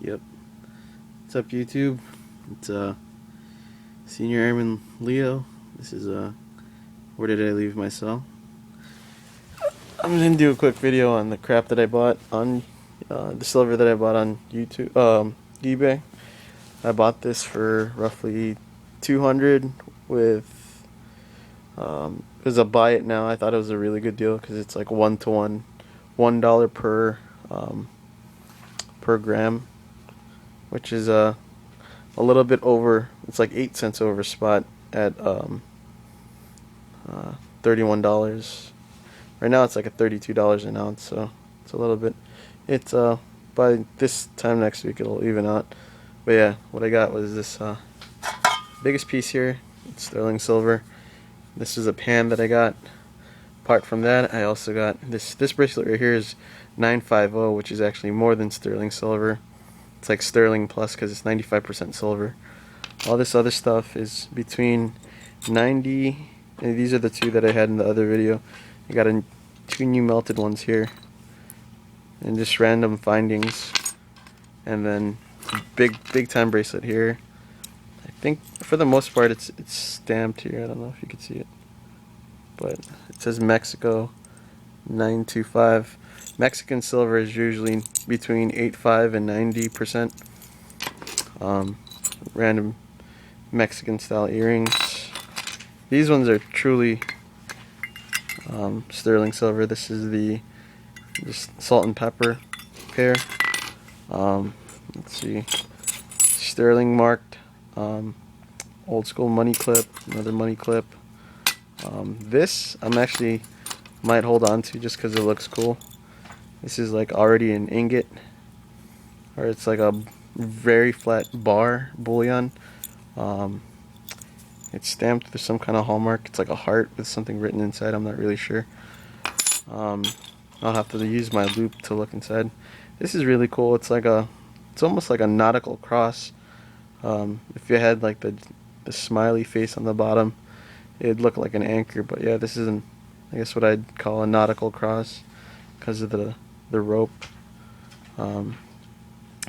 Yep. What's up, YouTube? It's Senior Airman Leo. This is where did I leave my cell? I'm gonna do a quick video on the crap that I bought on the silver that I bought on YouTube, eBay. I bought this for roughly 200 with because I buy it now. I thought it was a really good deal because it's like 1-to-1, $1 per gram, which is a little bit over. It's like 8 cents over spot at $31. Right now it's like at $32 an ounce, so it's a little bit. It's by this time next week it'll even out. But yeah, what I got was this biggest piece here. It's sterling silver. This is a pan that I got. Apart from that, I also got this bracelet right here is 950, which is actually more than sterling silver. It's like sterling plus because it's 95% silver. All this other stuff is between 90, and these are the two that I had in the other video. I got two new melted ones here, and just random findings, and then big time bracelet here. I think for the most part it's stamped here. I don't know if you can see it, but it says Mexico 925. Mexican silver is usually between 85 and 90%. Random Mexican style earrings. These ones are truly sterling silver. This is the salt and pepper pair. Let's see, sterling marked, old school money clip, another money clip. This I'm actually might hold on to just because it looks cool. This is like already an ingot, or it's like a very flat bar bullion. It's stamped with some kind of hallmark. It's like a heart with something written inside. I'm not really sure. I'll have to use my loop to look inside. This is really cool. It's almost like a nautical cross. If you had like the smiley face on the bottom, it'd look like an anchor. But yeah, this is I guess what I'd call a nautical cross because of the rope.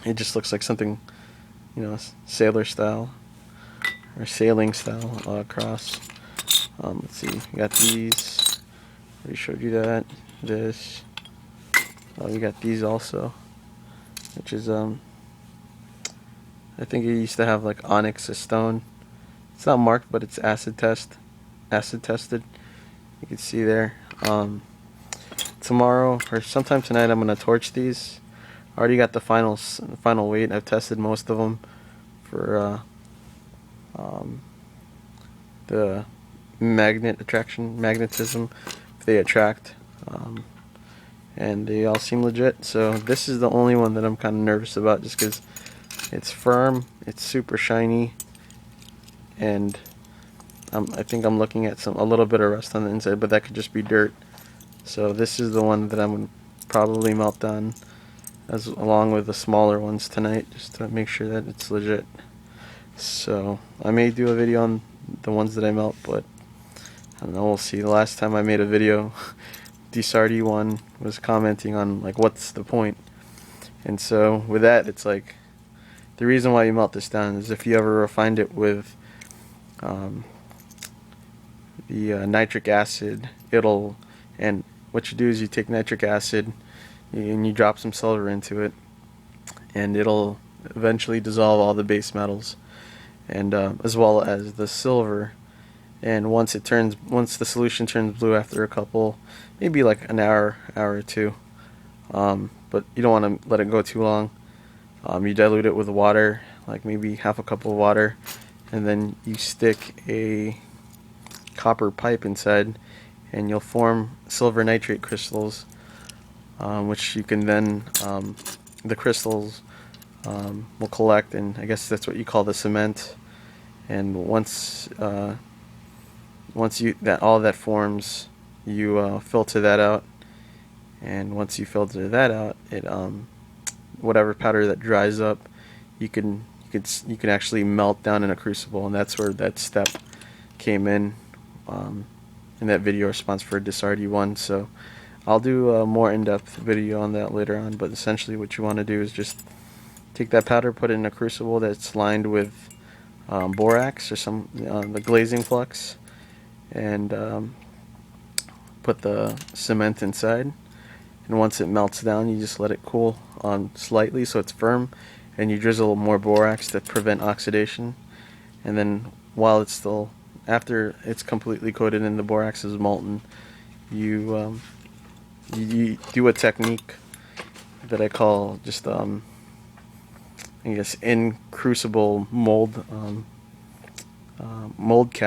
It just looks like something, sailor style or sailing style cross. Let's see, we got these. I already showed you that. This. We got these also, which is I think it used to have like onyx, a stone. It's not marked, but it's acid tested. You can see there. Tomorrow or sometime tonight, I'm gonna torch these. I already got the final weight. I've tested most of them for the magnetism, if they attract, and they all seem legit. So this is the only one that I'm kind of nervous about, just because it's firm, it's super shiny, and I think I'm looking at a little bit of rust on the inside, but that could just be dirt. So this is the one that I'm going to probably melt down, along with the smaller ones tonight, just to make sure that it's legit. So I may do a video on the ones that I melt, but I don't know, we'll see. The last time I made a video, DSardy1 was commenting on like, what's the point? And so with that, it's like, the reason why you melt this down is if you ever refined it with the nitric acid, and what you do is you take nitric acid and you drop some silver into it, and it'll eventually dissolve all the base metals, and as well as the silver. And once the solution turns blue after a couple, maybe like an hour or two, but you don't want to let it go too long. You dilute it with water, like maybe half a cup of water, and then you stick a copper pipe inside, and you'll form silver nitrate crystals, which you can then, the crystals will collect, and I guess that's what you call the cement. And once all that forms, you filter that out, and once you filter that out, it whatever powder that dries up, you can actually melt down in a crucible, and that's where that step came in that video response for DSardy1. So I'll do a more in-depth video on that later on, but essentially what you want to do is just Take that powder, put it in a crucible that's lined with borax or some the glazing flux, and put the cement inside. And once it melts down, you just let it cool on slightly so it's firm, and you drizzle more borax to prevent oxidation. And then while it's still, after it's completely coated and the borax is molten, you do a technique that I call just I guess in crucible mold mold casting.